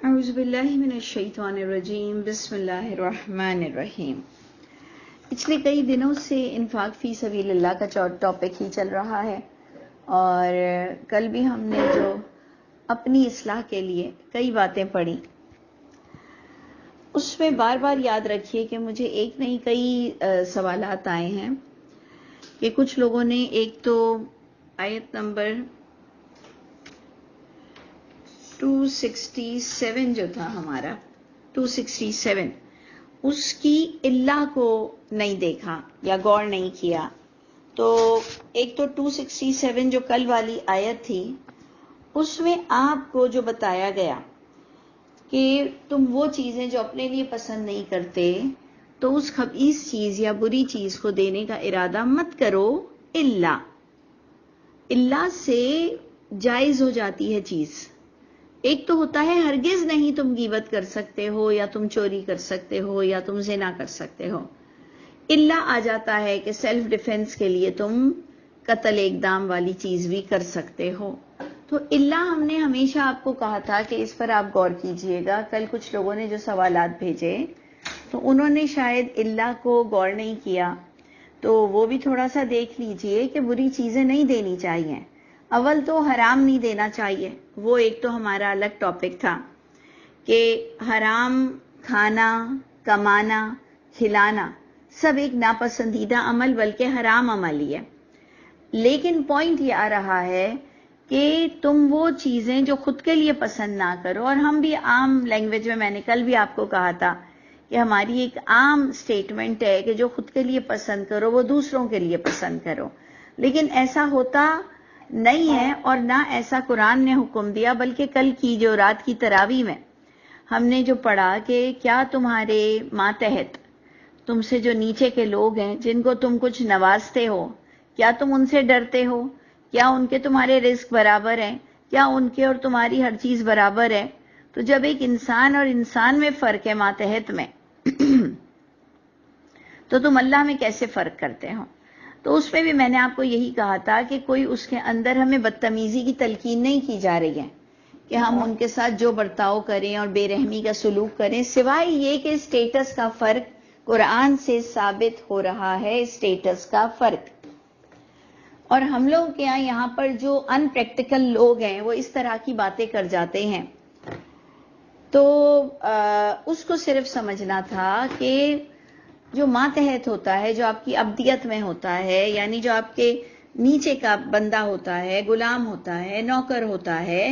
اعوذ باللہ من الشیطان الرجیم بسم اللہ الرحمن الرحیم۔ پچھلے کئی دنوں سے انفاق فی سبیل اللہ کا ٹاپک ہی چل رہا ہے، اور کل بھی ہم نے جو اپنی اصلاح کے لیے کئی باتیں پڑھی، اس میں بار بار یاد رکھیے کہ مجھے ایک نہیں کئی سوالات آئے ہیں کہ کچھ لوگوں نے ایک تو آیت نمبر 267 جو تھا ہمارا 267 اس کی اللہ کو نہیں دیکھا یا غور نہیں کیا۔ تو ایک تو 267 جو کل والی آیت تھی، اس میں آپ کو جو بتایا گیا کہ تم وہ چیزیں جو اپنے لیے پسند نہیں کرتے تو اس خبیث چیز یا بری چیز کو دینے کا ارادہ مت کرو، اللہ سے جائز ہو جاتی ہے چیز۔ ایک تو ہوتا ہے ہرگز نہیں تم غیبت کر سکتے ہو، یا تم چوری کر سکتے ہو، یا تم زنا کر سکتے ہو۔ اللہ آ جاتا ہے کہ سیلف ڈیفنس کے لیے تم قتل اقدام والی چیز بھی کر سکتے ہو۔ تو اللہ ہم نے ہمیشہ آپ کو کہا تھا کہ اس پر آپ غور کیجئے گا۔ کل کچھ لوگوں نے جو سوالات بھیجے تو انہوں نے شاید اللہ کو غور نہیں کیا، تو وہ بھی تھوڑا سا دیکھ لیجئے کہ بری چیزیں نہیں دینی چاہیے۔ اول تو حرام نہیں دینا چاہیے، وہ ایک تو ہمارا الگ ٹاپک تھا کہ حرام کھانا، کمانا، کھلانا سب ایک ناپسندیدہ عمل بلکہ حرام عمل ہی ہے۔ لیکن پوائنٹ یہ آ رہا ہے کہ تم وہ چیزیں جو خود کے لیے پسند نہ کرو، اور ہم بھی عام لینگویج میں نے کل بھی آپ کو کہا تھا کہ ہماری ایک عام سٹیٹمنٹ ہے کہ جو خود کے لیے پسند کرو وہ دوسروں کے لیے پسند کرو، لیکن ایسا ہوتا نہیں ہے اور نہ ایسا قرآن نے حکم دیا۔ بلکہ کل کی جو رات کی تراویح میں ہم نے جو پڑھا کہ کیا تمہارے ماتحت، تم سے جو نیچے کے لوگ ہیں جن کو تم کچھ نوازتے ہو، کیا تم ان سے ڈرتے ہو؟ کیا ان کے تمہارے رزق برابر ہیں؟ کیا ان کے اور تمہاری ہر چیز برابر ہے؟ تو جب ایک انسان اور انسان میں فرق ہے ماتحت میں تو تم اللہ میں کیسے فرق کرتے ہو؟ تو اس میں بھی میں نے آپ کو یہی کہا تھا کہ کوئی اس کے اندر ہمیں بدتمیزی کی تلقین نہیں کی جا رہی ہے کہ ہم ان کے ساتھ جو برتاؤ کریں اور بے رحمی کا سلوک کریں، سوائے یہ کہ اسٹیٹس کا فرق قرآن سے ثابت ہو رہا ہے، اسٹیٹس کا فرق۔ اور ہم لوگ کے یہاں پر جو ان پریکٹیکل لوگ ہیں وہ اس طرح کی باتیں کر جاتے ہیں، تو اس کو صرف سمجھنا تھا کہ جو ماتحت ہوتا ہے، جو آپ کی ابدیت میں ہوتا ہے، یعنی جو آپ کے نیچے کا بندہ ہوتا ہے، غلام ہوتا ہے، نوکر ہوتا ہے،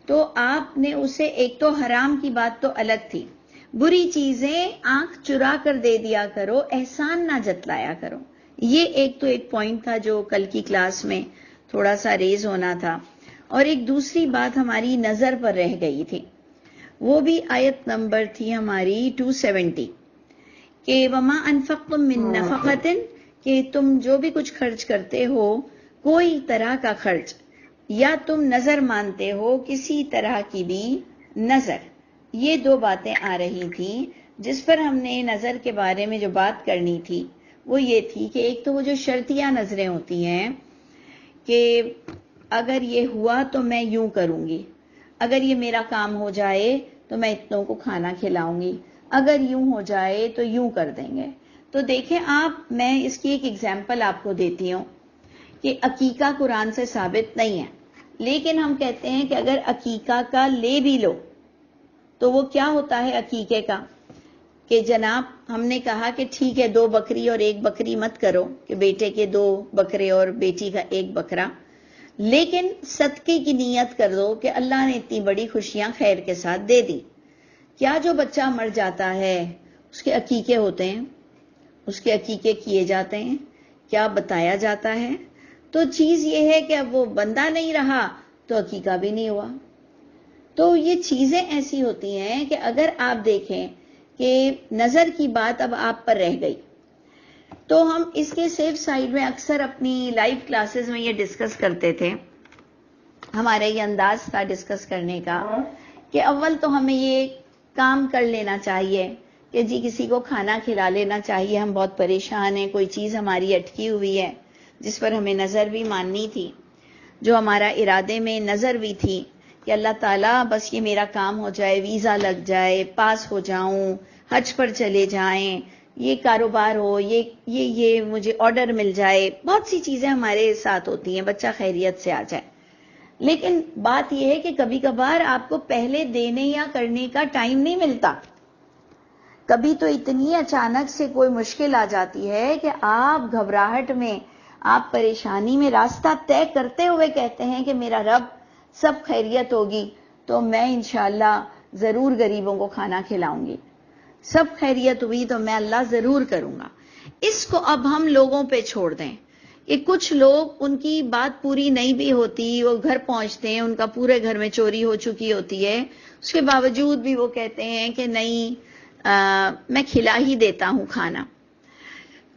تو آپ نے اسے ایک تو حرام کی بات تو الگ تھی، بری چیزیں آنکھ چرا کر دے دیا کرو، احسان نہ جتلایا کرو۔ یہ ایک تو ایک پوائنٹ تھا جو کل کی کلاس میں تھوڑا سا ریز ہونا تھا۔ اور ایک دوسری بات ہماری نظر پر رہ گئی تھی، وہ بھی آیت نمبر تھی ہماری 270 کہ وما انفقتم من نفقۃ، کہ تم جو بھی کچھ خرچ کرتے ہو، کوئی طرح کا خرچ، یا تم نظر مانتے ہو کسی طرح کی بھی نظر۔ یہ دو باتیں آ رہی تھی جس پر ہم نے نظر کے بارے میں جو بات کرنی تھی وہ یہ تھی کہ ایک تو وہ جو شرطیہ نظریں ہوتی ہیں کہ اگر یہ ہوا تو میں یوں کروں گی، اگر یہ میرا کام ہو جائے تو میں اتنوں کو کھانا کھلاؤں گی، اگر یوں ہو جائے تو یوں کر دیں گے۔ تو دیکھیں آپ، میں اس کی ایک ایگزامپل آپ کو دیتی ہوں کہ عقیقہ قرآن سے ثابت نہیں ہے، لیکن ہم کہتے ہیں کہ اگر عقیقہ کا لے بھی لو تو وہ کیا ہوتا ہے عقیقے کا، کہ جناب ہم نے کہا کہ ٹھیک ہے 2 بکری اور 1 بکری مت کرو کہ بیٹے کے 2 بکرے اور بیٹی کا 1 بکرا، لیکن صدقے کی نیت کر دو کہ اللہ نے اتنی بڑی خوشیاں خیر کے ساتھ دے دی۔ کیا جو بچہ مر جاتا ہے اس کے عقیقے ہوتے ہیں؟ اس کے عقیقے کیے جاتے ہیں؟ کیا بتایا جاتا ہے؟ تو چیز یہ ہے کہ اب وہ بندہ نہیں رہا تو عقیقہ بھی نہیں ہوا۔ تو یہ چیزیں ایسی ہوتی ہیں کہ اگر آپ دیکھیں کہ نظر کی بات اب آپ پر رہ گئی، تو ہم اس کے سیف سائیڈ میں اکثر اپنی لائیو کلاسز میں یہ ڈسکس کرتے تھے، ہمارے یہ انداز تھا ڈسکس کرنے کا کہ اول تو ہمیں یہ کام کر لینا چاہیے کہ جی کسی کو کھانا کھلا لینا چاہیے، ہم بہت پریشان ہیں، کوئی چیز ہماری اٹکی ہوئی ہے جس پر ہمیں نظر بھی ماننی تھی، جو ہمارا ارادے میں نظر بھی تھی کہ اللہ تعالیٰ بس یہ میرا کام ہو جائے، ویزا لگ جائے، پاس ہو جاؤں، حج پر چلے جائیں، یہ کاروبار ہو، یہ مجھے آرڈر مل جائے. بہت سی چیزیں ہمارے ساتھ ہوتی ہیں، بچہ خیریت سے آ جائے. لیکن بات یہ ہے کہ کبھی کبھار آپ کو پہلے دینے یا کرنے کا ٹائم نہیں ملتا. کبھی تو اتنی اچانک سے کوئی مشکل آ جاتی ہے کہ آپ گھبراہٹ میں، آپ پریشانی میں راستہ طے کرتے ہوئے کہتے ہیں کہ میرا رب سب خیریت ہوگی تو میں انشاءاللہ ضرور غریبوں کو کھانا کھلاؤں گی، سب خیریت ہوئی تو میں اللہ ضرور کروں گا. اس کو اب ہم لوگوں پہ چھوڑ دیں کہ کچھ لوگ، ان کی بات پوری نہیں بھی ہوتی، وہ گھر پہنچتے ہیں، ان کا پورے گھر میں چوری ہو چکی ہوتی ہے، اس کے باوجود بھی وہ کہتے ہیں کہ نہیں میں کھلا ہی دیتا ہوں کھانا.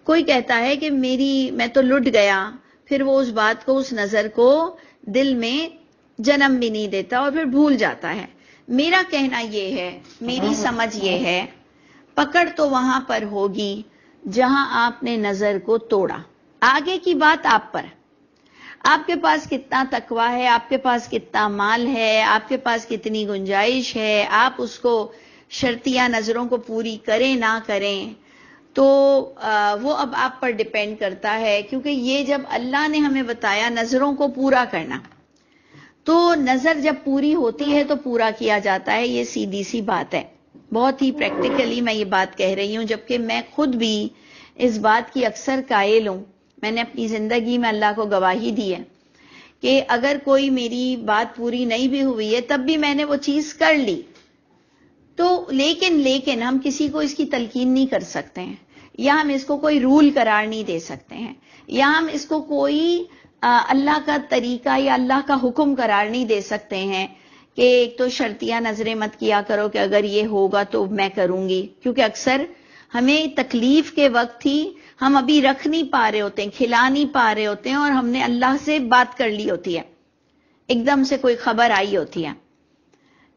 کوئی کہتا ہے کہ میں تو لٹ گیا، پھر وہ اس بات کو، اس نظر کو دل میں جنم بھی نہیں دیتا اور پھر بھول جاتا ہے. میرا کہنا یہ ہے، میری سمجھ یہ ہے، پکڑ تو وہاں پر ہوگی جہاں آپ نے نظر کو توڑا. آگے کی بات آپ پر، آپ کے پاس کتنا تقویٰ ہے، آپ کے پاس کتنا مال ہے، آپ کے پاس کتنی گنجائش ہے، آپ اس کو شرطیہ نظروں کو پوری کریں نہ کریں، تو وہ اب آپ پر ڈیپینڈ کرتا ہے. کیونکہ یہ جب اللہ نے ہمیں بتایا نظروں کو پورا کرنا، تو نظر جب پوری ہوتی ہے تو پورا کیا جاتا ہے. یہ سیدھی سی بات ہے، بہت ہی پریکٹیکلی میں یہ بات کہہ رہی ہوں، جبکہ میں خود بھی اس بات کی اکثر قائل ہوں. میں نے اپنی زندگی میں اللہ کو گواہی دی ہے کہ اگر کوئی میری بات پوری نہیں بھی ہوئی ہے تب بھی میں نے وہ چیز کر لی. تو لیکن ہم کسی کو اس کی تلقین نہیں کر سکتے ہیں، یا ہم اس کو کوئی رول قرار نہیں دے سکتے ہیں، یا ہم اس کو کوئی اللہ کا طریقہ یا اللہ کا حکم قرار نہیں دے سکتے ہیں کہ ایک تو شرطیہ نظریں مت کیا کرو کہ اگر یہ ہوگا تو میں کروں گی. کیونکہ اکثر ہمیں تکلیف کے وقت ہی ہم ابھی رکھ نہیں پا رہے ہوتے ہیں، کھلا نہیں پا رہے ہوتے ہیں، اور ہم نے اللہ سے بات کر لی ہوتی ہے، ایک دم سے کوئی خبر آئی ہوتی ہے،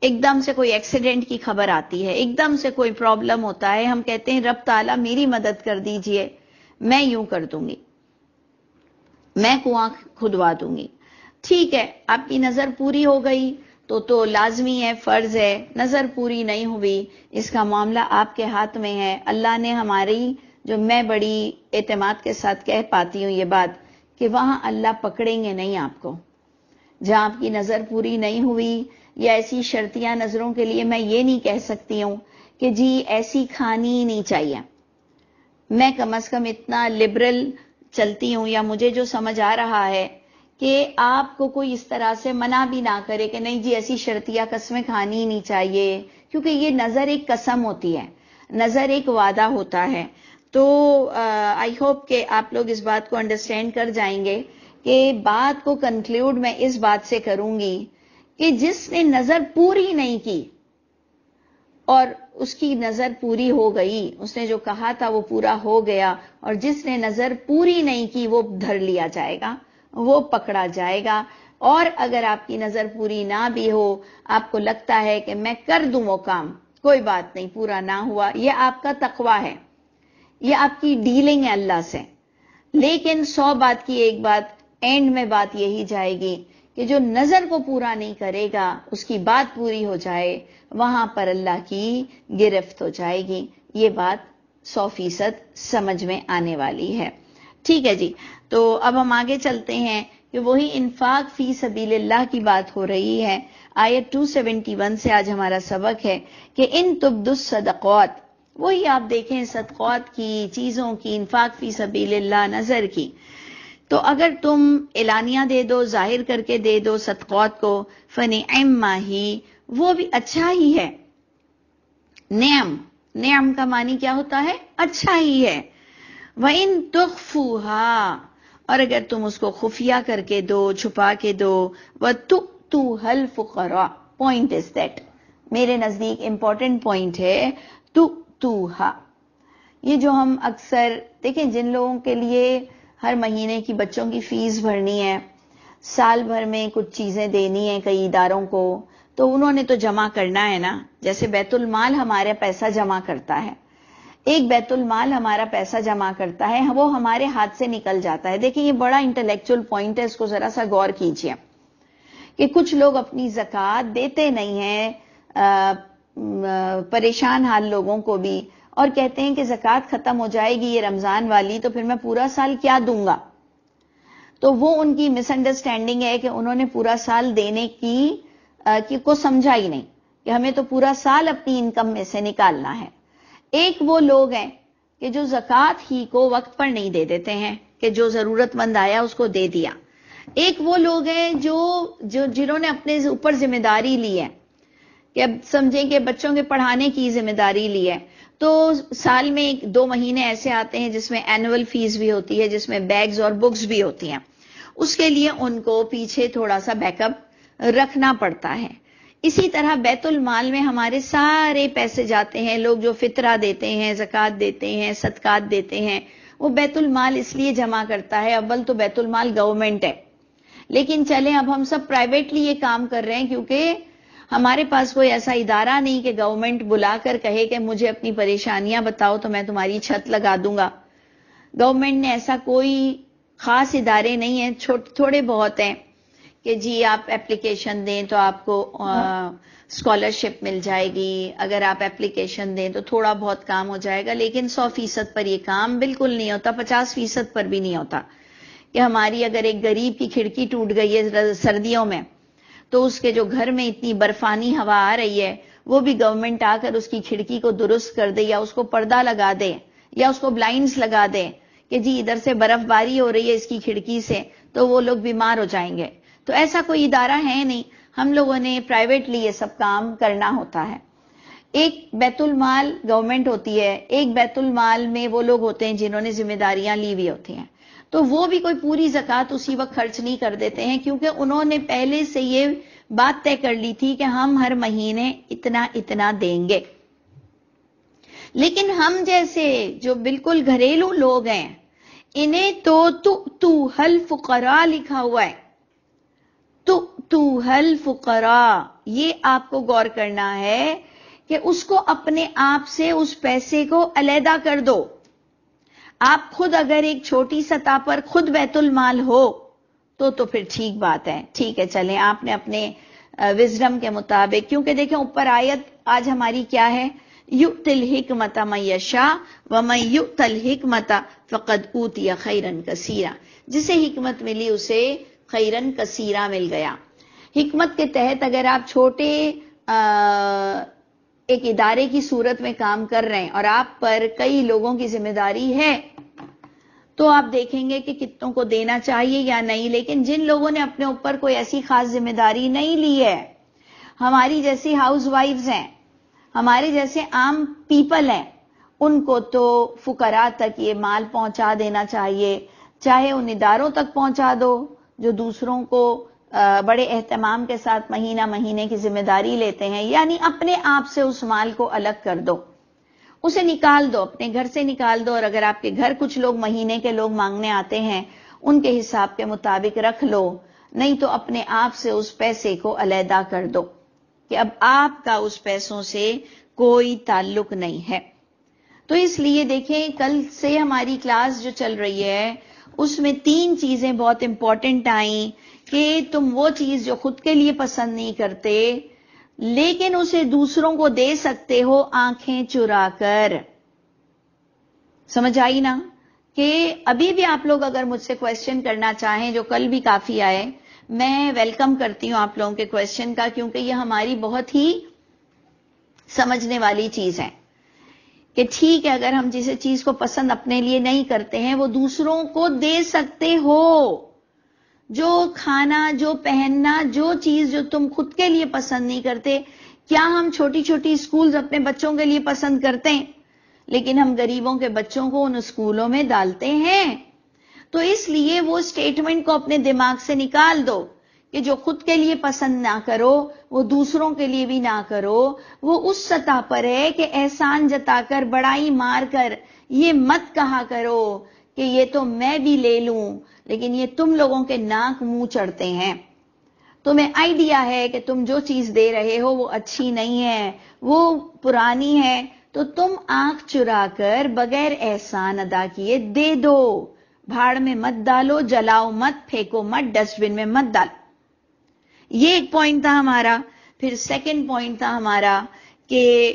ایک دم سے کوئی ایکسیڈنٹ کی خبر آتی ہے، ایک دم سے کوئی پرابلم ہوتا ہے، ہم کہتے ہیں رب تعالیٰ میری مدد کر دیجئے، میں یوں کر دوں گی، میں کنواں کھدوا دوں گی. ٹھیک ہے، آپ کی نظر پوری ہو گئی تو لازمی ہے، فرض ہے. نظر پوری نہیں ہوئی، اس کا معاملہ آپ کے ہاتھ میں ہے. اللہ نے ہماری، جو میں بڑی اعتماد کے ساتھ کہہ پاتی ہوں یہ بات، کہ وہاں اللہ پکڑیں گے نہیں آپ کو. جہاں آپ کی نظر پوری نہیں ہوئی، یا ایسی شرطیاں نظروں کے لیے میں یہ نہیں کہہ سکتی ہوں کہ جی ایسی کھانی نہیں چاہیے. میں کم از کم اتنا لبرل چلتی ہوں، یا مجھے جو سمجھ آ رہا ہے کہ آپ کو کوئی اس طرح سے منع بھی نہ کرے کہ نہیں جی ایسی شرطیہ قسمیں کھانی ہی نہیں چاہیے. کیونکہ یہ نظر ایک قسم ہوتی ہے، نظر ایک وعدہ ہوتا ہے. تو آئی ہوپ کہ آپ لوگ اس بات کو انڈرسٹینڈ کر جائیں گے کہ بات کو کنکلیوڈ میں اس بات سے کروں گی کہ جس نے نظر پوری نہیں کی اور اس کی نظر پوری ہو گئی، اس نے جو کہا تھا وہ پورا ہو گیا، اور جس نے نظر پوری نہیں کی وہ دھر لیا جائے گا، وہ پکڑا جائے گا. اور اگر آپ کی نظر پوری نہ بھی ہو، آپ کو لگتا ہے کہ میں کر دوں وہ کام، کوئی بات نہیں، پورا نہ ہوا، یہ آپ کا تقویٰ ہے، یہ آپ کی ڈیلنگ ہے اللہ سے. لیکن 100 بات کی ایک بات، اینڈ میں بات یہی جائے گی کہ جو نظر کو پورا نہیں کرے گا، اس کی بات پوری ہو جائے، وہاں پر اللہ کی گرفت ہو جائے گی. یہ بات 100% سمجھ میں آنے والی ہے. ٹھیک ہے جی، تو اب ہم آگے چلتے ہیں کہ وہی انفاق فی سبیل اللہ کی بات ہو رہی ہے. آیت 271 سے آج ہمارا سبق ہے کہ ان تبدوا الصدقات، وہی آپ دیکھیں صدقات کی، چیزوں کی، انفاق فی سبیل اللہ، نظر کی. تو اگر تم اعلانیہ دے دو، ظاہر کر کے دے دو صدقات کو، فنعما ہی، وہ بھی اچھا ہی ہے. نعم کا معنی کیا ہوتا ہے؟ اچھا ہی ہے. وَإِن تُخْفُوهَا، اور اگر تم اس کو خفیہ کر کے دو، چھپا کے دو، وَتُؤْتُوهَا الْفُقَرَاءَ، پوائنٹ از دیٹ، میرے نزدیک امپورٹنٹ پوائنٹ ہے تُؤْتُوهَا. یہ جو ہم اکثر دیکھیں، جن لوگوں کے لیے ہر مہینے کی بچوں کی فیس بھرنی ہے، سال بھر میں کچھ چیزیں دینی ہیں کئی اداروں کو، تو انہوں نے تو جمع کرنا ہے نا. جیسے بیت المال ہمارا پیسہ جمع کرتا ہے، ایک بیت المال ہمارا پیسہ جمع کرتا ہے، وہ ہمارے ہاتھ سے نکل جاتا ہے. دیکھیں یہ بڑا انٹلیکچوئل پوائنٹ ہے، اس کو ذرا سا غور کیجئے کہ کچھ لوگ اپنی زکوٰۃ دیتے نہیں ہیں، پریشان حال لوگوں کو بھی، اور کہتے ہیں کہ زکوٰۃ ختم ہو جائے گی یہ رمضان والی تو پھر میں پورا سال کیا دوں گا. تو وہ ان کی مس انڈرسٹینڈنگ ہے کہ انہوں نے پورا سال دینے کی کو سمجھا ہی نہیں کہ ہمیں تو پورا سال اپنی انکم میں سے نکالنا ہے. ایک وہ لوگ ہیں کہ جو زکوٰۃ ہی کو وقت پر نہیں دے دیتے ہیں کہ جو ضرورت مند آیا اس کو دے دیا. ایک وہ لوگ ہیں جنہوں نے اپنے اوپر ذمہ داری لی ہے کہ اب سمجھیں کہ بچوں کے پڑھانے کی ذمہ داری لی ہے، تو سال میں 2 مہینے ایسے آتے ہیں جس میں اینول فیس بھی ہوتی ہے، جس میں بیگز اور بکس بھی ہوتی ہیں. اس کے لیے ان کو پیچھے تھوڑا سا بیک اپ رکھنا پڑتا ہے. اسی طرح بیت المال میں ہمارے سارے پیسے جاتے ہیں. لوگ جو فطرہ دیتے ہیں، زکوٰۃ دیتے ہیں، صدقات دیتے ہیں، وہ بیت المال اس لیے جمع کرتا ہے. اول تو بیت المال گورنمنٹ ہے، لیکن چلیں اب ہم سب پرائیویٹلی یہ کام کر رہے ہیں کیونکہ ہمارے پاس کوئی ایسا ادارہ نہیں کہ گورنمنٹ بلا کر کہے کہ مجھے اپنی پریشانیاں بتاؤ تو میں تمہاری چھت لگا دوں گا. گورنمنٹ نے ایسا کوئی خاص ادارے نہیں ہیں، تھوڑے بہت ہیں کہ جی آپ اپلیکیشن دیں تو آپ کو اسکالرشپ مل جائے گی، اگر آپ اپلیکیشن دیں تو تھوڑا بہت کام ہو جائے گا، لیکن 100% پر یہ کام بالکل نہیں ہوتا، 50% پر بھی نہیں ہوتا. کہ ہماری اگر ایک غریب کی کھڑکی ٹوٹ گئی ہے سردیوں میں تو اس کے جو گھر میں اتنی برفانی ہوا آ رہی ہے وہ بھی گورنمنٹ آ کر اس کی کھڑکی کو درست کر دے یا اس کو پردہ لگا دے یا اس کو بلائنڈز لگا دے کہ جی ادھر سے برف باری ہو رہی ہے اس کی کھڑکی سے تو وہ لوگ بیمار ہو جائیں گے. تو ایسا کوئی ادارہ ہے نہیں، ہم لوگوں نے پرائیویٹلی یہ سب کام کرنا ہوتا ہے. ایک بیت المال گورنمنٹ ہوتی ہے، ایک بیت المال میں وہ لوگ ہوتے ہیں جنہوں نے ذمہ داریاں لی ہوئی ہوتی ہیں، تو وہ بھی کوئی پوری زکوٰۃ اسی وقت خرچ نہیں کر دیتے ہیں کیونکہ انہوں نے پہلے سے یہ بات طے کر لی تھی کہ ہم ہر مہینے اتنا اتنا دیں گے. لیکن ہم جیسے جو بالکل گھریلو لوگ ہیں انہیں تو حل فقراء لکھا ہوا ہے. تو حل فقراء، یہ آپ کو غور کرنا ہے کہ اس کو اپنے آپ سے اس پیسے کو علیحدہ کر دو. آپ خود اگر ایک چھوٹی سطح پر خود بیت المال ہو تو پھر ٹھیک بات ہے، ٹھیک ہے چلیں آپ نے اپنے وزڈم کے مطابق، کیونکہ دیکھیں اوپر آیت آج ہماری کیا ہے، یؤتی الحکمۃ من یشاء ومن یؤت الحکمۃ فقد اوتی خیرا کثیرا. جسے حکمت ملی اسے خیرن کثیرا مل گیا. حکمت کے تحت اگر آپ چھوٹے ایک ادارے کی صورت میں کام کر رہے ہیں اور آپ پر کئی لوگوں کی ذمہ داری ہے تو آپ دیکھیں گے کہ کتنوں کو دینا چاہیے یا نہیں. لیکن جن لوگوں نے اپنے اوپر کوئی ایسی خاص ذمہ داری نہیں لی ہے، ہماری جیسی ہاؤس وائفز ہیں، ہمارے جیسے عام پیپل ہیں، ان کو تو فقراء تک یہ مال پہنچا دینا چاہیے. چاہے ان اداروں تک پہنچا دو جو دوسروں کو بڑے اہتمام کے ساتھ مہینہ مہینے کی ذمہ داری لیتے ہیں، یعنی اپنے آپ سے اس مال کو الگ کر دو، اسے نکال دو، اپنے گھر سے نکال دو. اور اگر آپ کے گھر کچھ لوگ مہینے کے لوگ مانگنے آتے ہیں ان کے حساب کے مطابق رکھ لو، نہیں تو اپنے آپ سے اس پیسے کو علیحدہ کر دو کہ اب آپ کا اس پیسوں سے کوئی تعلق نہیں ہے. تو اس لیے دیکھیں کل سے ہماری کلاس جو چل رہی ہے اس میں 3 چیزیں بہت امپورٹنٹ آئیں کہ تم وہ چیز جو خود کے لیے پسند نہیں کرتے لیکن اسے دوسروں کو دے سکتے ہو آنکھیں چرا کر. سمجھ آئی نا؟ کہ ابھی بھی آپ لوگ اگر مجھ سے کویسچن کرنا چاہیں، جو کل بھی کافی آئے، میں ویلکم کرتی ہوں آپ لوگوں کے کویسچن کا، کیونکہ یہ ہماری بہت ہی سمجھنے والی چیز ہے کہ ٹھیک ہے اگر ہم جسے چیز کو پسند اپنے لیے نہیں کرتے ہیں وہ دوسروں کو دے سکتے ہو. جو کھانا، جو پہننا، جو چیز جو تم خود کے لیے پسند نہیں کرتے، کیا ہم چھوٹی چھوٹی اسکولز اپنے بچوں کے لیے پسند کرتے ہیں؟ لیکن ہم غریبوں کے بچوں کو ان اسکولوں میں ڈالتے ہیں. تو اس لیے وہ اسٹیٹمنٹ کو اپنے دماغ سے نکال دو کہ جو خود کے لیے پسند نہ کرو وہ دوسروں کے لیے بھی نہ کرو. وہ اس سطح پر ہے کہ احسان جتا کر، بڑائی مار کر یہ مت کہا کرو کہ یہ تو میں بھی لے لوں، لیکن یہ تم لوگوں کے ناک منہ چڑھتے ہیں. تمہیں آئیڈیا ہے کہ تم جو چیز دے رہے ہو وہ اچھی نہیں ہے، وہ پرانی ہے، تو تم آنکھ چرا کر بغیر احسان ادا کیے دے دو. بھاڑ میں مت ڈالو، جلاؤ مت، پھینکو مت، ڈسٹ بن میں مت ڈالو. یہ ایک پوائنٹ تھا ہمارا. پھر سیکنڈ پوائنٹ تھا ہمارا کہ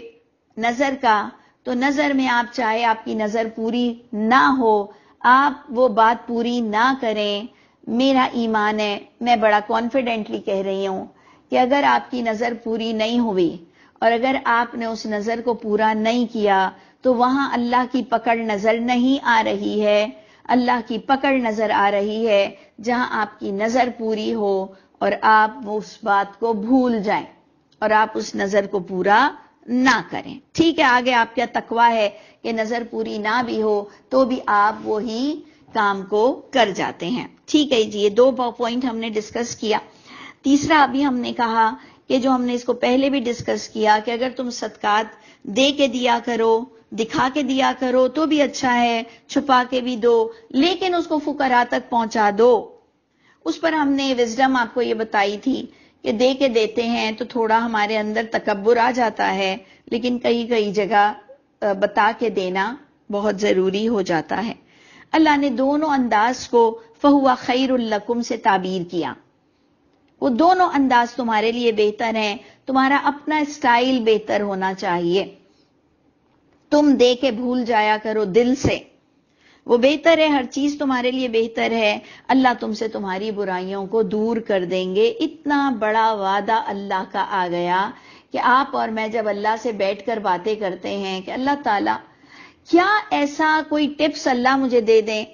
نظر کا. تو نظر میں آپ چاہے آپ کی نظر پوری نہ ہو، آپ وہ بات پوری نہ کریں، میرا ایمان ہے، میں بڑا کانفیڈنٹلی کہہ رہی ہوں کہ اگر آپ کی نظر پوری نہیں ہوئی اور اگر آپ نے اس نظر کو پورا نہیں کیا تو وہاں اللہ کی پکڑ نظر نہیں آ رہی ہے. اللہ کی پکڑ نظر آ رہی ہے جہاں آپ کی نظر پوری ہو اور آپ اس بات کو بھول جائیں اور آپ اس نظر کو پورا نہ کریں. ٹھیک ہے، آگے آپ کا تقویٰ ہے کہ نظر پوری نہ بھی ہو تو بھی آپ وہی کام کو کر جاتے ہیں. ٹھیک ہے جی، یہ 2 پوائنٹ ہم نے ڈسکس کیا. تیسرا ابھی ہم نے کہا کہ جو ہم نے اس کو پہلے بھی ڈسکس کیا کہ اگر تم صدقات دے کے دیا کرو، دکھا کے دیا کرو تو بھی اچھا ہے، چھپا کے بھی دو، لیکن اس کو فقراء تک پہنچا دو. اس پر ہم نے وزڈم آپ کو یہ بتائی تھی کہ دے کے دیتے ہیں تو تھوڑا ہمارے اندر تکبر آ جاتا ہے، لیکن کئی جگہ بتا کے دینا بہت ضروری ہو جاتا ہے. اللہ نے دونوں انداز کو فَهُوَ خَيْرٌ لَكُمْ سے تعبیر کیا. وہ دونوں انداز تمہارے لیے بہتر ہیں. تمہارا اپنا اسٹائل بہتر ہونا چاہیے. تم دے کے بھول جایا کرو دل سے، وہ بہتر ہے، ہر چیز تمہارے لیے بہتر ہے. اللہ تم سے تمہاری برائیوں کو دور کر دیں گے. اتنا بڑا وعدہ اللہ کا آ گیا کہ آپ اور میں جب اللہ سے بیٹھ کر باتیں کرتے ہیں کہ اللہ تعالیٰ کیا ایسا کوئی ٹپس اللہ مجھے دے دیں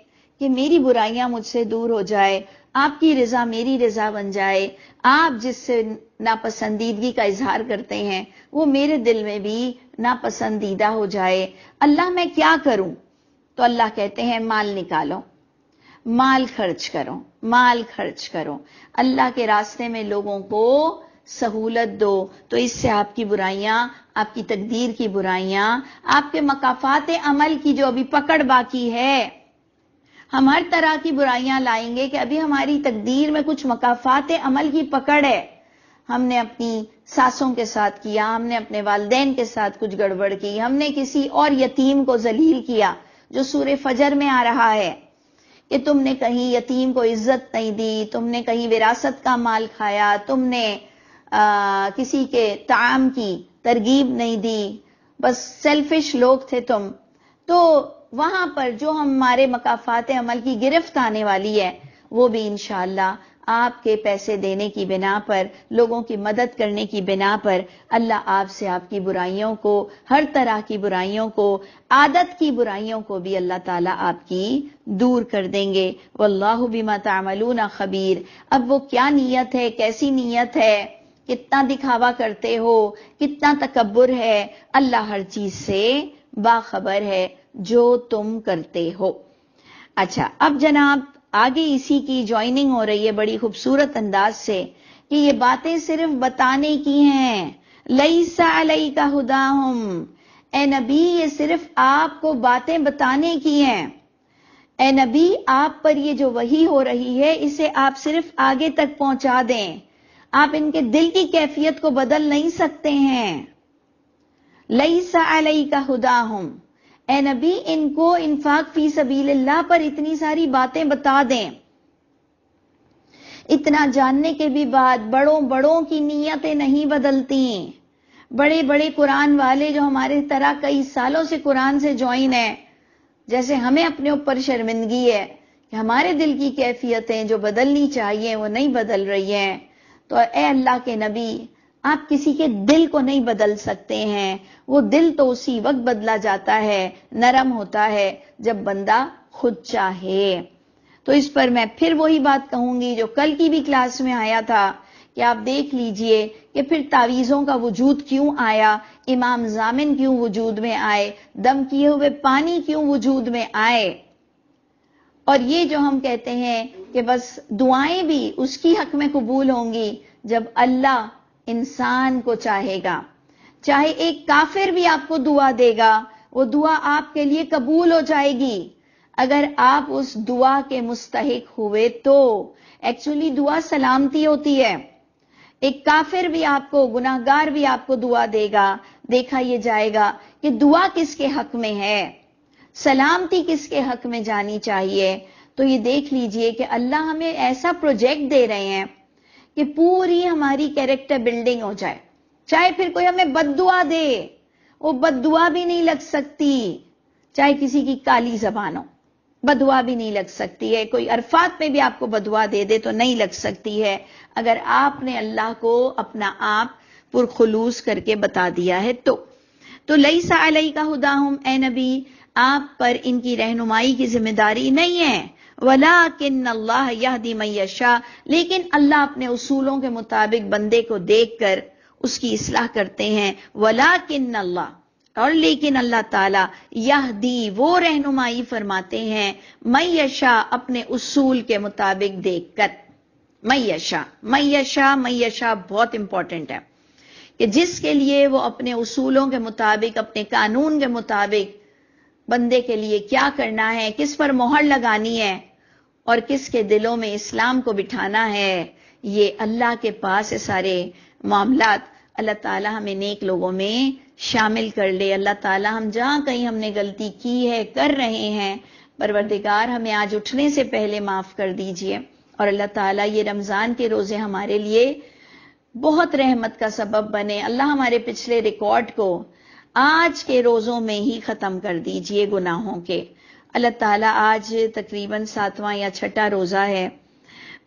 کہ میری برائیاں مجھ سے دور ہو جائے، آپ کی رضا میری رضا بن جائے، آپ جس سے ناپسندیدگی کا اظہار کرتے ہیں وہ میرے دل میں بھی ناپسندیدہ ہو جائے. اللہ میں کیا کروں؟ تو اللہ کہتے ہیں مال نکالو، مال خرچ کرو، مال خرچ کرو، اللہ کے راستے میں لوگوں کو سہولت دو. تو اس سے آپ کی برائیاں، آپ کی تقدیر کی برائیاں، آپ کے مکافات عمل کی جو ابھی پکڑ باقی ہے، ہم ہر طرح کی برائیاں لائیں گے کہ ابھی ہماری تقدیر میں کچھ مکافات عمل کی پکڑ ہے. ہم نے اپنی ساسوں کے ساتھ کیا، ہم نے اپنے والدین کے ساتھ کچھ گڑبڑ کی، ہم نے کسی اور یتیم کو ذلیل کیا، جو سورہ فجر میں آ رہا ہے کہ تم نے کہیں یتیم کو عزت نہیں دی، تم نے کہیں وراثت کا مال کھایا، تم نے کسی کے طعام کی ترغیب نہیں دی، بس سیلفش لوگ تھے تم. تو وہاں پر جو ہمارے مکافات عمل کی گرفت آنے والی ہے وہ بھی انشاءاللہ آپ کے پیسے دینے کی بنا پر، لوگوں کی مدد کرنے کی بنا پر اللہ آپ سے آپ کی برائیوں کو، ہر طرح کی برائیوں کو، عادت کی برائیوں کو بھی اللہ تعالیٰ آپ کی دور کر دیں گے. واللہ بما تعملون خبیر. اب وہ کیا نیت ہے، کیسی نیت ہے، کتنا دکھاوا کرتے ہو، کتنا تکبر ہے، اللہ ہر چیز سے باخبر ہے جو تم کرتے ہو. اچھا، اب جناب آگے اسی کی جوائننگ ہو رہی ہے بڑی خوبصورت انداز سے کہ یہ باتیں صرف بتانے کی ہیں. لیس علیک ھداھم، اے نبی یہ صرف آپ کو باتیں بتانے کی ہیں. اے نبی آپ پر یہ جو وحی ہو رہی ہے اسے آپ صرف آگے تک پہنچا دیں. آپ ان کے دل کی کیفیت کو بدل نہیں سکتے ہیں. لیس علیک ھداھم، اے نبی ان کو انفاق فی سبیل اللہ پر اتنی ساری باتیں بتا دیں. اتنا جاننے کے بھی بعد بڑوں کی نیتیں نہیں بدلتی. بڑے بڑے قرآن والے جو ہمارے طرح کئی سالوں سے قرآن سے جوائن ہیں، جیسے ہمیں اپنے اوپر شرمندگی ہے کہ ہمارے دل کی کیفیتیں جو بدلنی چاہیے وہ نہیں بدل رہی ہیں. تو اے اللہ کے نبی آپ کسی کے دل کو نہیں بدل سکتے ہیں. وہ دل تو اسی وقت بدلا جاتا ہے، نرم ہوتا ہے جب بندہ خود چاہے. تو اس پر میں پھر وہی بات کہوں گی جو کل کی بھی کلاس میں آیا تھا کہ آپ دیکھ لیجئے کہ پھر تعویذوں کا وجود کیوں آیا، امام ضامن کیوں وجود میں آئے، دم کیے ہوئے پانی کیوں وجود میں آئے. اور یہ جو ہم کہتے ہیں کہ بس دعائیں بھی اس کی حق میں قبول ہوں گی جب اللہ انسان کو چاہے گا. چاہے ایک کافر بھی آپ کو دعا دے گا، وہ دعا آپ کے لیے قبول ہو جائے گی اگر آپ اس دعا کے مستحق ہوئے تو. ایکچولی دعا سلامتی ہوتی ہے. ایک کافر بھی آپ کو، گناہگار بھی آپ کو دعا دے گا، دیکھا یہ جائے گا کہ دعا کس کے حق میں ہے، سلامتی کس کے حق میں جانی چاہیے. تو یہ دیکھ لیجئے کہ اللہ ہمیں ایسا پروجیکٹ دے رہے ہیں کہ پوری ہماری کیریکٹر بلڈنگ ہو جائے. چاہے پھر کوئی ہمیں بد دعا دے، وہ بد دعا بھی نہیں لگ سکتی. چاہے کسی کی کالی زبان ہو، بد دعا بھی نہیں لگ سکتی ہے. کوئی عرفات میں بھی آپ کو بد دعا دے دے تو نہیں لگ سکتی ہے، اگر آپ نے اللہ کو اپنا آپ پرخلوص کر کے بتا دیا ہے تو لیس علیک ھداھم، اے نبی آپ پر ان کی رہنمائی کی ذمہ داری نہیں ہے. ولیکن اللہ یہدی من یشاء، لیکن اللہ اپنے اصولوں کے مطابق بندے کو دیکھ کر اس کی اصلاح کرتے ہیں. ولیکن اللہ، اور لیکن اللہ تعالی یہدی، وہ رہنمائی فرماتے ہیں، من یشاء، اپنے اصول کے مطابق دیکھ کر. من یشاء، من یشاء، من یشاء بہت امپورٹنٹ ہے کہ جس کے لیے وہ اپنے اصولوں کے مطابق، اپنے قانون کے مطابق بندے کے لیے کیا کرنا ہے، کس پر مہر لگانی ہے اور کس کے دلوں میں اسلام کو بٹھانا ہے، یہ اللہ کے پاس ہے سارے معاملات. اللہ تعالی ہمیں نیک لوگوں میں شامل کر لے. اللہ تعالی ہم جہاں کہیں ہم نے غلطی کی ہے، کر رہے ہیں، پروردگار ہمیں آج اٹھنے سے پہلے معاف کر دیجئے. اور اللہ تعالیٰ یہ رمضان کے روزے ہمارے لیے بہت رحمت کا سبب بنے. اللہ ہمارے پچھلے ریکارڈ کو آج کے روزوں میں ہی ختم کر دیجئے گناہوں کے. اللہ تعالیٰ آج تقریباً 7واں یا 6واں روزہ ہے.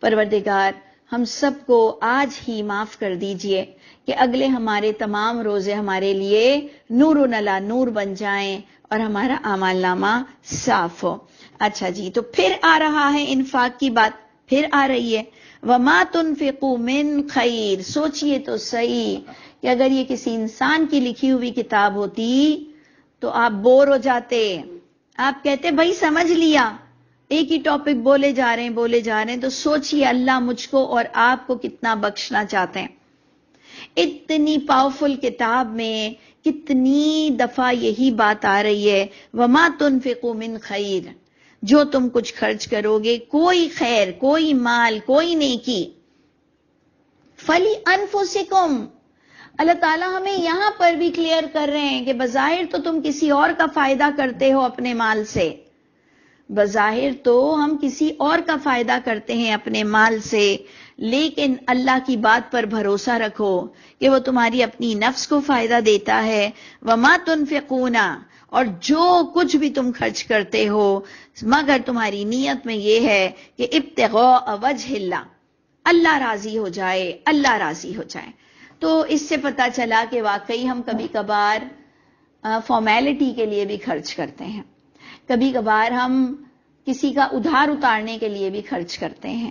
پروردگار ہم سب کو آج ہی معاف کر دیجئے کہ اگلے ہمارے تمام روزے ہمارے لیے نور علی نور بن جائیں اور ہمارا اعمال نامہ صاف ہو. اچھا جی، تو پھر آ رہا ہے انفاق کی بات، پھر آ رہی ہے. وَمَا تُنْفِقُوا مِنْ خَيْرٍ، سوچئے تو صحیح کہ اگر یہ کسی انسان کی لکھی ہوئی کتاب ہوتی تو آپ بور ہو جاتے. آپ کہتے بھائی سمجھ لیا، ایک ہی ٹاپک بولے جا رہے ہیں. تو سوچئے اللہ مجھ کو اور آپ کو کتنا بخشنا چاہتے ہیں. اتنی پاورفل کتاب میں کتنی دفعہ یہی بات آ رہی ہے، وَمَا تُنْفِقُوا مِنْ خَيْرٍ، جو تم کچھ خرچ کرو گے، کوئی خیر، کوئی مال، کوئی نیکی، فَلِأَنفُسِكُمْ، اللہ تعالیٰ ہمیں یہاں پر بھی کلیئر کر رہے ہیں کہ بظاہر تو تم کسی اور کا فائدہ کرتے ہو اپنے مال سے، بظاہر تو ہم کسی اور کا فائدہ کرتے ہیں اپنے مال سے، لیکن اللہ کی بات پر بھروسہ رکھو کہ وہ تمہاری اپنی نفس کو فائدہ دیتا ہے. وَمَا تُنْفِقُونَ، اور جو کچھ بھی تم خرچ کرتے ہو مگر تمہاری نیت میں یہ ہے کہ ابتغاء وجہ اللہ، اللہ راضی ہو جائے، اللہ راضی ہو جائے. تو اس سے پتہ چلا کہ واقعی ہم کبھی کبھار فارمیلٹی کے لیے بھی خرچ کرتے ہیں، کبھی کبھار ہم کسی کا ادھار اتارنے کے لیے بھی خرچ کرتے ہیں،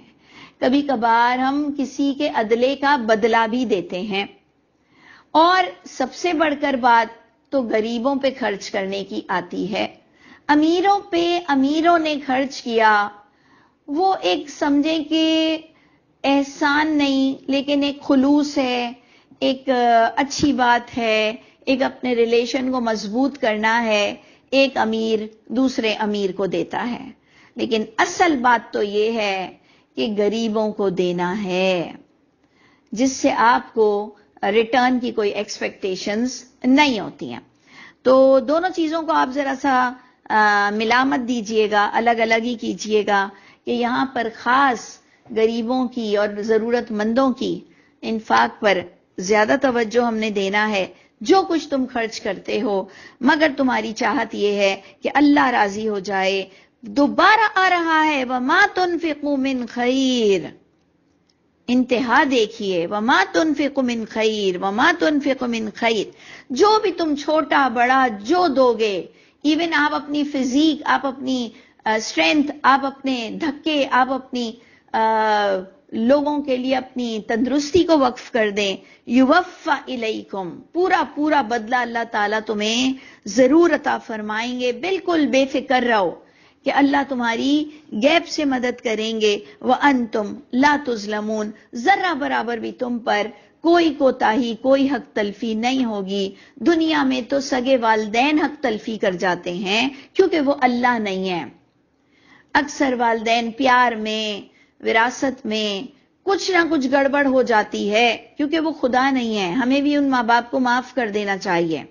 کبھی کبھار ہم کسی کے عدلے کا بدلہ بھی دیتے ہیں، اور سب سے بڑھ کر بات تو غریبوں پہ خرچ کرنے کی آتی ہے. امیروں پہ امیروں نے خرچ کیا، وہ ایک سمجھیں کہ احسان نہیں لیکن ایک خلوص ہے، ایک اچھی بات ہے، ایک اپنے ریلیشن کو مضبوط کرنا ہے. ایک امیر دوسرے امیر کو دیتا ہے، لیکن اصل بات تو یہ ہے کہ غریبوں کو دینا ہے، جس سے آپ کو ریٹرن کی کوئی ایکسپیکٹیشنز نہیں ہوتی ہیں. تو دونوں چیزوں کو آپ ذرا سا ملامت دیجئے گا، الگ الگ ہی کیجئے گا کہ یہاں پر خاص غریبوں کی اور ضرورت مندوں کی انفاق پر زیادہ توجہ ہم نے دینا ہے. جو کچھ تم خرچ کرتے ہو مگر تمہاری چاہت یہ ہے کہ اللہ راضی ہو جائے. دوبارہ آ رہا ہے وَمَا تُنْفِقُوا مِنْ خَيْرٍ، انتہا دیکھیے، وَمَا تُنْفِقُوا مِنْ خَيْرٍ، وَمَا تُنْفِقُوا مِنْ خَيْرٍ، جو بھی تم چھوٹا بڑا جو دو گے، ایون آپ اپنی فزیک، آپ اپنی اسٹرینتھ، آپ اپنے دھکے، آپ اپنی لوگوں کے لیے اپنی تندرستی کو وقف کر دیں، یوفا الیکم، پورا پورا بدلہ اللہ تعالیٰ تمہیں ضرور عطا فرمائیں گے. بالکل بے فکر رہو کہ اللہ تمہاری غیب سے مدد کریں گے. وَأَنْتُمْ لَا تُظْلَمُونَ، ذرہ برابر بھی تم پر کوئی کوتاہی، کوئی حق تلفی نہیں ہوگی. دنیا میں تو سگے والدین حق تلفی کر جاتے ہیں کیونکہ وہ اللہ نہیں ہے. اکثر والدین پیار میں، وراثت میں کچھ نہ کچھ گڑبڑ ہو جاتی ہے کیونکہ وہ خدا نہیں ہے. ہمیں بھی ان ماں باپ کو معاف کر دینا چاہیے،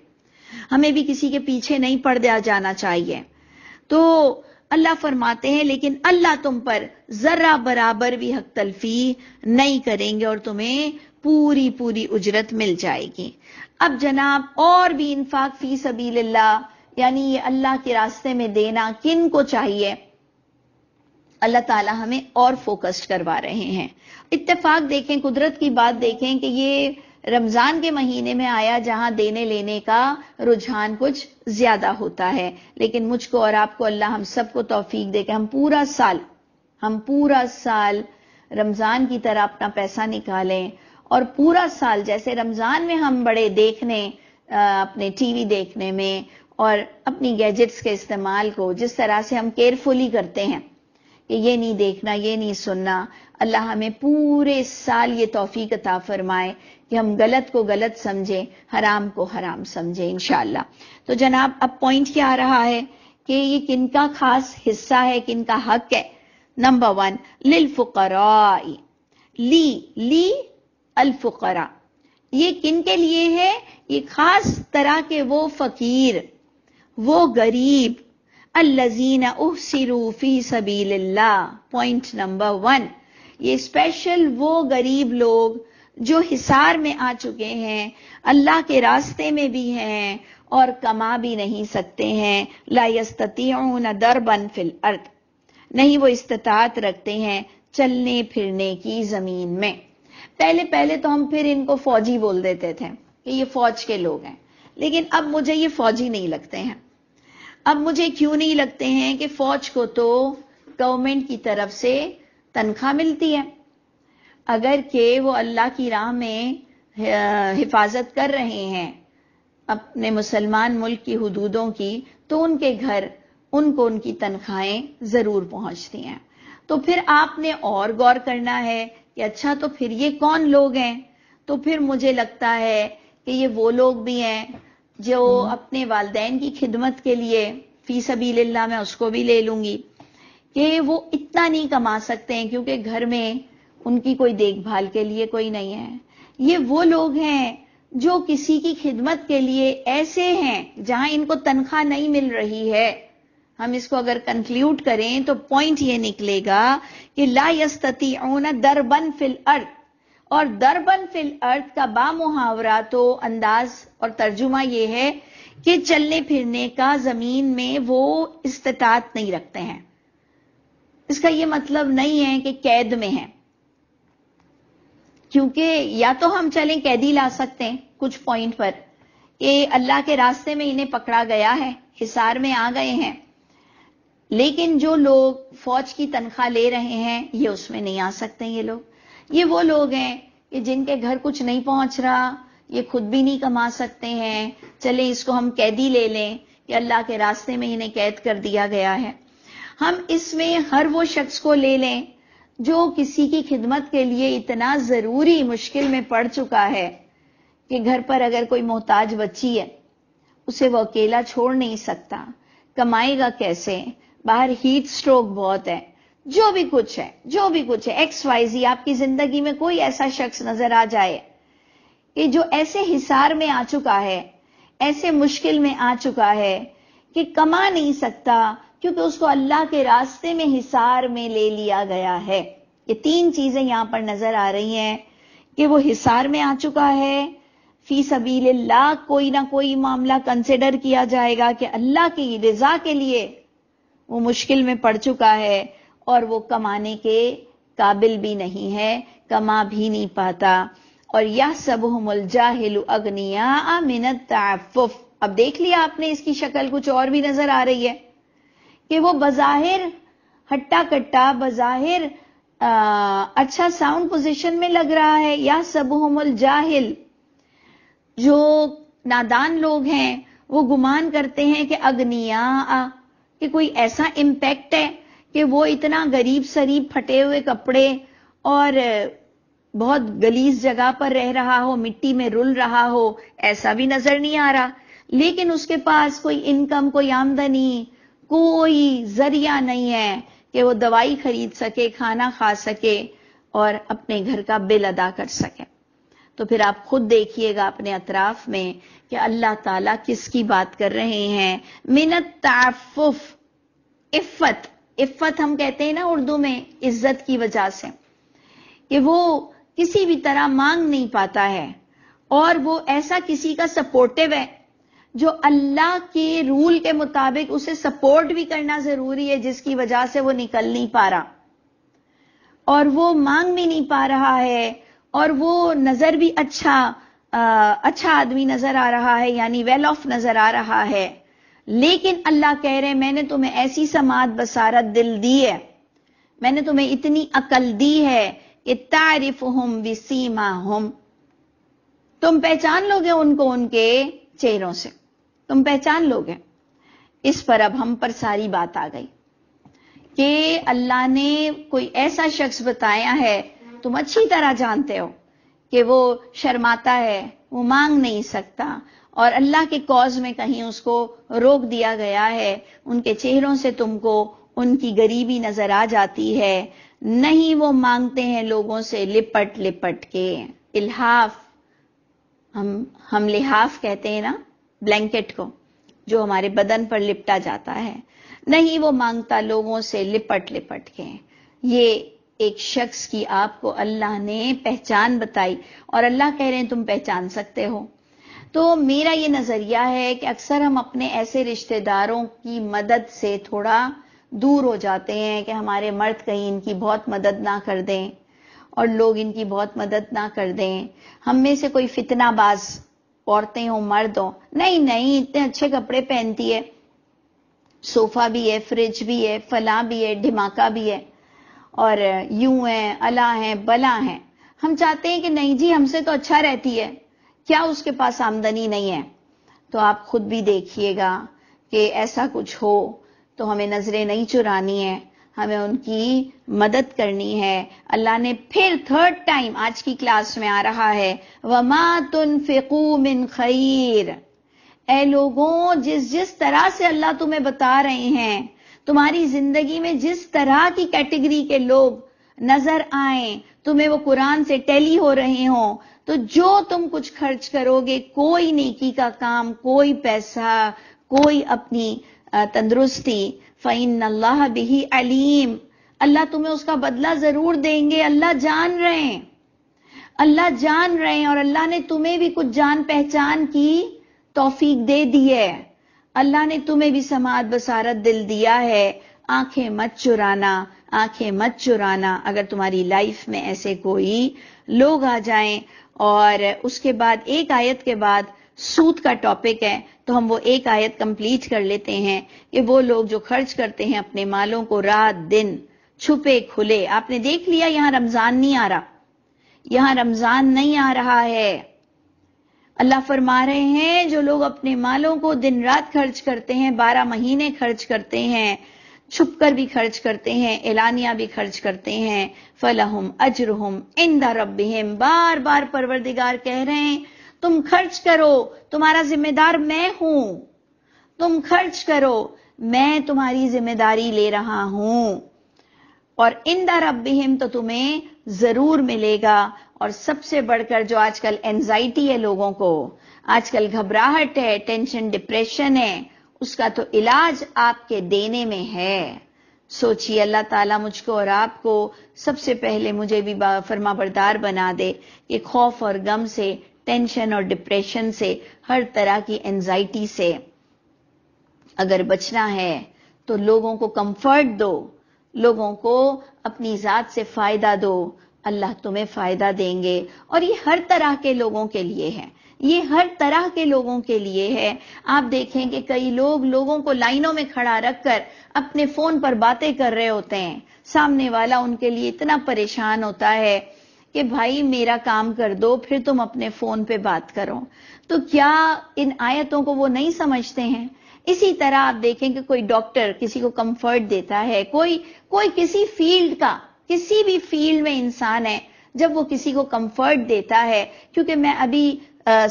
ہمیں بھی کسی کے پیچھے نہیں پڑ جانا چاہیے. تو اللہ فرماتے ہیں لیکن اللہ تم پر ذرہ برابر بھی حق تلفی نہیں کریں گے اور تمہیں پوری پوری اجرت مل جائے گی۔ اب جناب اور بھی انفاق فی سبیل اللہ یعنی یہ اللہ کے راستے میں دینا کن کو چاہیے؟ اللہ تعالی ہمیں اور فوکسڈ کروا رہے ہیں۔ اتفاق دیکھیں، قدرت کی بات دیکھیں کہ یہ رمضان کے مہینے میں آیا جہاں دینے لینے کا رجحان کچھ زیادہ ہوتا ہے، لیکن مجھ کو اور آپ کو اللہ ہم سب کو توفیق دے کہ ہم پورا سال رمضان کی طرح اپنا پیسہ نکالیں اور پورا سال جیسے رمضان میں ہم بڑے دیکھنے اپنے ٹی وی دیکھنے میں اور اپنی گیجٹس کے استعمال کو جس طرح سے ہم کیئرفلی کرتے ہیں کہ یہ نہیں دیکھنا، یہ نہیں سننا، اللہ ہمیں پورے سال یہ توفیق عطا فرمائے کہ ہم غلط کو غلط سمجھیں، حرام کو حرام سمجھیں انشاءاللہ۔ تو جناب اب پوائنٹ کیا آ رہا ہے کہ یہ کن کا خاص حصہ ہے، کن کا حق ہے؟ نمبر 1 للفقراء، لی الفقراء، یہ کن کے لیے ہے؟ یہ خاص طرح کے وہ فقیر، وہ غریب، الذین احصروا فی سبیل اللہ۔ پوائنٹ نمبر 1، یہ اسپیشل وہ غریب لوگ جو حصار میں آ چکے ہیں، اللہ کے راستے میں بھی ہیں اور کما بھی نہیں سکتے ہیں، لا یستطیعون ضربا فی الارض، نہیں وہ استطاعت رکھتے ہیں چلنے پھرنے کی زمین میں۔ پہلے تو ہم پھر ان کو فوجی بول دیتے تھے کہ یہ فوج کے لوگ ہیں، لیکن اب مجھے یہ فوجی نہیں لگتے ہیں۔ اب مجھے کیوں نہیں لگتے ہیں کہ فوج کو تو گورنمنٹ کی طرف سے تنخواہ ملتی ہے، اگر کہ وہ اللہ کی راہ میں حفاظت کر رہے ہیں اپنے مسلمان ملک کی حدودوں کی، تو ان کے گھر ان کو ان کی تنخواہیں ضرور پہنچتی ہیں۔ تو پھر آپ نے اور غور کرنا ہے کہ اچھا تو پھر یہ کون لوگ ہیں؟ تو پھر مجھے لگتا ہے کہ یہ وہ لوگ بھی ہیں جو اپنے والدین کی خدمت کے لیے فی سبیل اللہ، میں اس کو بھی لے لوں گی، کہ وہ اتنا نہیں کما سکتے ہیں کیونکہ گھر میں ان کی کوئی دیکھ بھال کے لیے کوئی نہیں ہے۔ یہ وہ لوگ ہیں جو کسی کی خدمت کے لیے ایسے ہیں جہاں ان کو تنخواہ نہیں مل رہی ہے۔ ہم اس کو اگر کنکلیوڈ کریں تو پوائنٹ یہ نکلے گا کہ لا یستطیعون ضربا فی الارض، اور ضربا فی الارض کا بامحاورہ تو انداز اور ترجمہ یہ ہے کہ چلنے پھرنے کا زمین میں وہ استطاعت نہیں رکھتے ہیں۔ اس کا یہ مطلب نہیں ہے کہ قید میں ہیں، کیونکہ یا تو ہم چلیں قیدی لا سکتے ہیں کچھ پوائنٹ پر کہ اللہ کے راستے میں انہیں پکڑا گیا ہے، حصار میں آ گئے ہیں، لیکن جو لوگ فوج کی تنخواہ لے رہے ہیں یہ اس میں نہیں آ سکتے۔ یہ وہ لوگ ہیں کہ جن کے گھر کچھ نہیں پہنچ رہا، یہ خود بھی نہیں کما سکتے ہیں، چلیں اس کو ہم قیدی لے لیں کہ اللہ کے راستے میں انہیں قید کر دیا گیا ہے۔ ہم اس میں ہر وہ شخص کو لے لیں جو کسی کی خدمت کے لیے اتنا ضروری مشکل میں پڑ چکا ہے کہ گھر پر اگر کوئی محتاج بچی ہے اسے وہ اکیلا چھوڑ نہیں سکتا، کمائے گا کیسے؟ باہر ہیٹ سٹروک بہت ہے، جو بھی کچھ ہے ایکس وائی زی، آپ کی زندگی میں کوئی ایسا شخص نظر آ جائے کہ جو ایسے حصار میں آ چکا ہے، ایسے مشکل میں آ چکا ہے کہ کما نہیں سکتا کیونکہ اس کو اللہ کے راستے میں حصار میں لے لیا گیا ہے۔ یہ 3 چیزیں یہاں پر نظر آ رہی ہیں کہ وہ حصار میں آ چکا ہے، فی سبیل اللہ کوئی نہ کوئی معاملہ کنسیڈر کیا جائے گا کہ اللہ کی رضا کے لیے وہ مشکل میں پڑ چکا ہے اور وہ کمانے کے قابل بھی نہیں ہے، کما بھی نہیں پاتا۔ اور یحسبہم الجاہل اغنیاء من التعفف، اب دیکھ لیا آپ نے اس کی شکل کچھ اور بھی نظر آ رہی ہے کہ وہ بظاہر ہٹا کٹا، بظاہر اچھا ساؤنڈ پوزیشن میں لگ رہا ہے، یحسبہم الجاہل، جو نادان لوگ ہیں وہ گمان کرتے ہیں کہ اغنیاء، کہ کوئی ایسا امپیکٹ ہے کہ وہ اتنا غریب سریب پھٹے ہوئے کپڑے اور بہت گلیز جگہ پر رہ رہا ہو، مٹی میں رل رہا ہو، ایسا بھی نظر نہیں آ رہا، لیکن اس کے پاس کوئی انکم، کوئی آمدنی، کوئی ذریعہ نہیں ہے کہ وہ دوائی خرید سکے، کھانا کھا سکے اور اپنے گھر کا بل ادا کر سکے۔ تو پھر آپ خود دیکھیے گا اپنے اطراف میں کہ اللہ تعالیٰ کس کی بات کر رہے ہیں، من التعفف، عفت، عفت ہم کہتے ہیں نا اردو میں عزت کی وجہ سے، کہ وہ کسی بھی طرح مانگ نہیں پاتا ہے، اور وہ ایسا کسی کا سپورٹیو ہے جو اللہ کے رول کے مطابق اسے سپورٹ بھی کرنا ضروری ہے، جس کی وجہ سے وہ نکل نہیں پا رہا اور وہ مانگ بھی نہیں پا رہا ہے، اور وہ نظر بھی اچھا آدمی نظر آ رہا ہے، یعنی ویل آف نظر آ رہا ہے، لیکن اللہ کہہ رہے میں نے تمہیں ایسی سماعت بصارت دل دی ہے، میں نے تمہیں اتنی عقل دی ہے کہ تعرفہم بسیماہم، تم پہچان لو گے ان کو ان کے چہروں سے، تم پہچان لو گے۔ اس پر اب ہم پر ساری بات آ گئی کہ اللہ نے کوئی ایسا شخص بتایا ہے، تم اچھی طرح جانتے ہو کہ وہ شرماتا ہے، وہ مانگ نہیں سکتا، اور اللہ کے کاز میں کہیں اس کو روک دیا گیا ہے، ان کے چہروں سے تم کو ان کی غریبی نظر آ جاتی ہے، نہیں وہ مانگتے ہیں لوگوں سے لپٹ لپٹ کے، الحاف، ہم لحاف کہتے ہیں نا بلینکٹ کو جو ہمارے بدن پر لپٹا جاتا ہے، نہیں وہ مانگتا لوگوں سے لپٹ لپٹ کے۔ یہ ایک شخص کی آپ کو اللہ نے پہچان بتائی، اور اللہ کہہ رہے ہیں تم پہچان سکتے ہو۔ تو میرا یہ نظریہ ہے کہ اکثر ہم اپنے ایسے رشتہ داروں کی مدد سے تھوڑا دور ہو جاتے ہیں کہ ہمارے مرد کہیں ان کی بہت مدد نہ کر دیں اور لوگ ان کی بہت مدد نہ کر دیں، ہم میں سے کوئی فتنہ باز عورتیں ہوں مرد ہوں، نہیں اتنے اچھے کپڑے پہنتی ہے، صوفہ بھی ہے، فریج بھی ہے، فلاں بھی ہے، دھماکہ بھی ہے، اور یوں ہیں الا ہیں بلا ہیں، ہم چاہتے ہیں کہ نہیں جی ہم سے تو اچھا رہتی ہے، کیا اس کے پاس آمدنی نہیں ہے؟ تو آپ خود بھی دیکھیے گا کہ ایسا کچھ ہو تو ہمیں نظریں نہیں چرانی ہے، ہمیں ان کی مدد کرنی ہے۔ اللہ نے پھر تھرڈ ٹائم آج کی کلاس میں آ رہا ہے وَمَا تُنْفِقُوا مِنْ خَيْرٍ، اے لوگوں جس طرح سے اللہ تمہیں بتا رہے ہیں، تمہاری زندگی میں جس طرح کی کیٹیگری کے لوگ نظر آئیں، تمہیں وہ قرآن سے ٹیلی ہو رہے ہوں، تو جو تم کچھ خرچ کرو گے، کوئی نیکی کا کام، کوئی پیسہ، کوئی اپنی تندرستی، فَإِنَّ اللَّهَ بِهِ عَلِيمٌ، اللہ تمہیں اس کا بدلہ ضرور دیں گے، اللہ جان رہے ہیں، اللہ جان رہے ہیں، اور اللہ نے تمہیں بھی کچھ جان پہچان کی توفیق دے دی ہے، اللہ نے تمہیں بھی سماعت بصارت دل دیا ہے، آنکھیں مت چرانا، آنکھیں مت چرانا، اگر تمہاری لائف میں ایسے کوئی لوگ آ جائیں۔ اور اس کے بعد ایک آیت کے بعد سود کا ٹاپک ہے، تو ہم وہ ایک آیت کمپلیٹ کر لیتے ہیں کہ وہ لوگ جو خرچ کرتے ہیں اپنے مالوں کو رات دن چھپے کھلے، آپ نے دیکھ لیا یہاں رمضان نہیں آ رہا، یہاں رمضان نہیں آ رہا ہے، اللہ فرما رہے ہیں جو لوگ اپنے مالوں کو دن رات خرچ کرتے ہیں، 12 مہینے خرچ کرتے ہیں، چھپ کر بھی خرچ کرتے ہیں، اعلانیہ بھی خرچ کرتے ہیں، فَلَهُمْ أَجْرُهُمْ عِنْدَ رَبِّهِمْ، بار بار پروردگار کہہ رہے ہیں تم خرچ کرو، تمہارا ذمہ دار میں ہوں، تم خرچ کرو، میں تمہاری ذمہ داری لے رہا ہوں، اور عِنْدَ رَبِّهِمْ تو تمہیں ضرور ملے گا۔ اور سب سے بڑھ کر جو آج کل اینزائٹی ہے لوگوں کو، آج کل گھبراہٹ ہے، ٹینشن ڈپریشن ہے، اس کا تو علاج آپ کے دینے میں ہے۔ سوچیے اللہ تعالیٰ مجھ کو اور آپ کو سب سے پہلے مجھے بھی فرما بردار بنا دے کہ خوف اور غم سے، ٹینشن اور ڈپریشن سے، ہر طرح کی اینزائٹی سے اگر بچنا ہے تو لوگوں کو کمفرٹ دو، لوگوں کو اپنی ذات سے فائدہ دو، اللہ تمہیں فائدہ دیں گے۔ اور یہ ہر طرح کے لوگوں کے لیے ہے، یہ ہر طرح کے لوگوں کے لیے ہے۔ آپ دیکھیں کہ کئی لوگوں کو لائنوں میں کھڑا رکھ کر اپنے فون پر باتیں کر رہے ہوتے ہیں، سامنے والا ان کے لیے اتنا پریشان ہوتا ہے کہ بھائی میرا کام کر دو، پھر تم اپنے فون پہ بات کرو۔ تو کیا ان آیتوں کو وہ نہیں سمجھتے ہیں؟ اسی طرح آپ دیکھیں کہ کوئی ڈاکٹر کسی کو کمفرٹ دیتا ہے، کوئی کسی فیلڈ کا، کسی بھی فیلڈ میں انسان ہے، جب وہ کسی کو کمفرٹ دیتا ہے، کیونکہ میں ابھی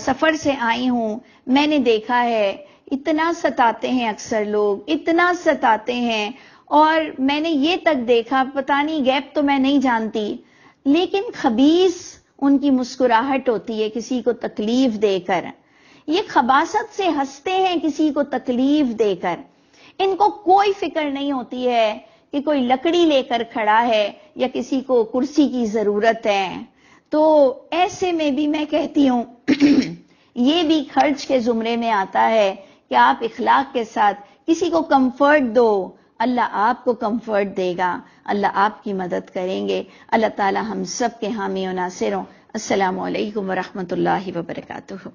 سفر سے آئی ہوں، میں نے دیکھا ہے اتنا ستاتے ہیں اکثر لوگ، اتنا ستاتے ہیں، اور میں نے یہ تک دیکھا، پتہ نہیں غیب تو میں نہیں جانتی، لیکن خبیث ان کی مسکراہٹ ہوتی ہے کسی کو تکلیف دے کر، یہ خباثت سے ہنستے ہیں کسی کو تکلیف دے کر۔ ان کو کوئی فکر نہیں ہوتی ہے کہ کوئی لکڑی لے کر کھڑا ہے یا کسی کو کرسی کی ضرورت ہے. تو ایسے میں بھی میں کہتی ہوں یہ بھی خرچ کے زمرے میں آتا ہے کہ آپ اخلاق کے ساتھ کسی کو کمفرٹ دو، اللہ آپ کو کمفرٹ دے گا، اللہ آپ کی مدد کریں گے. اللہ تعالی ہم سب کے حامی و ناصر ہوں. السلام علیکم ورحمۃ اللہ وبرکاتہ.